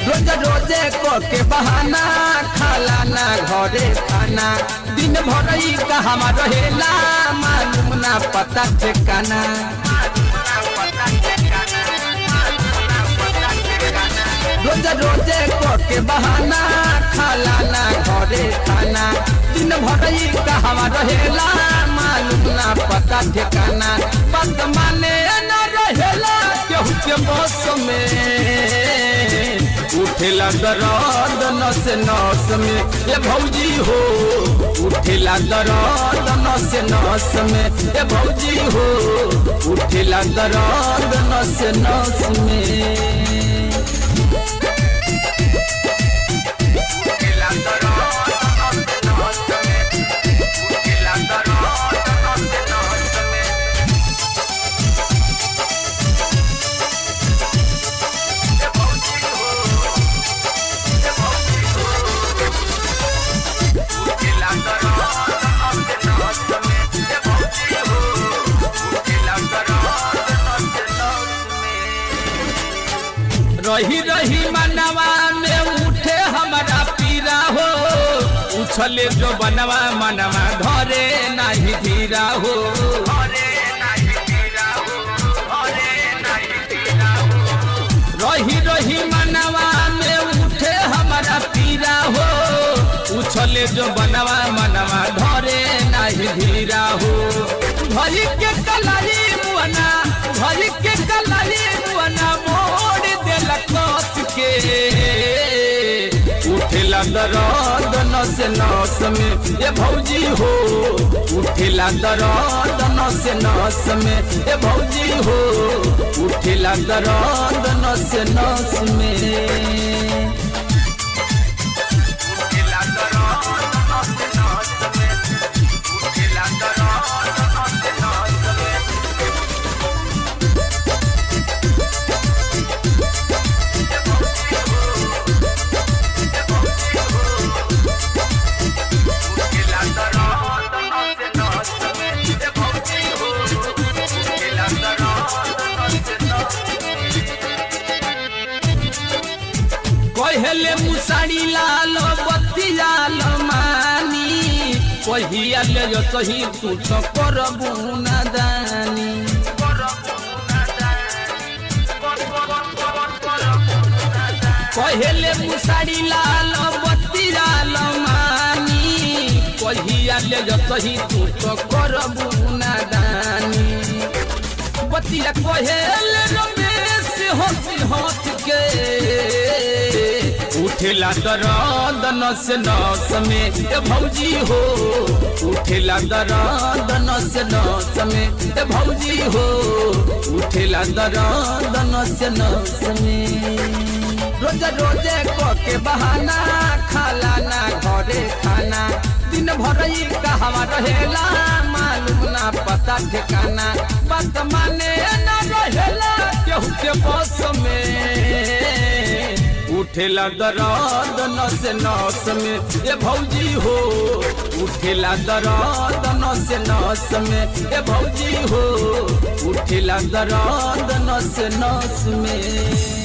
रोज रोजे के बहाना खाला ना घरे खाना दिन भर कहवा रहेला मालूम ना पता ठिकाना। रोज रोजे के बहाना खाला ना घरे खाना दिन भर कहवा रहेला मालूम ना पता ठिकाना। बात माने न रहेला केहू के बस में उठेला दर्द नस नस में ये भौजी हो उठेला दर्द नस नस में ये भौजी हो उठेला दर्द नस नस में। रही रही मनवा में उठे हमारा पीरा हो उछले जो बनवा मनवा धरे नहीं धीरा हो। रही रही मनवा में उठे हमारा पीरा हो उछले जो बनवा मनवा धरे नहीं धीरा हो। भरी के कलाई मुअना भरी के कलाई मुअना मोड़ कस के उठेला दर्द नस नस में ये भौजी हो उठेला दर्द नस नस में ये भौजी हो उठेला दर्द नस नस में। कहले मुसाड़ी लाल बत्ती लाल मानी कहिया ले जो सही तू तो करबू नादानी। कहले मुसाड़ी लाल बत्ती लाल मानी कहिया ले जो सही तू तो करबू नादानी। बतिया कहले रमेश हंस हंस के उठेला दर्द नस नस में ये भौजी हो उठेला दर्द नस नस में ये भौजी हो उठेला दर्द नस नस में। रोज रोजे के बहाना खाला ना घरे खाना दिन भर कहवा रहेला मालूम ना पता ठिकाना। बात माने न रहेला केहू के बस में उठेला दर्द नस नस में ये भौजी हो उठेला दर्द नस नस में ये भौजी हो उठेला दर्द नस नस में।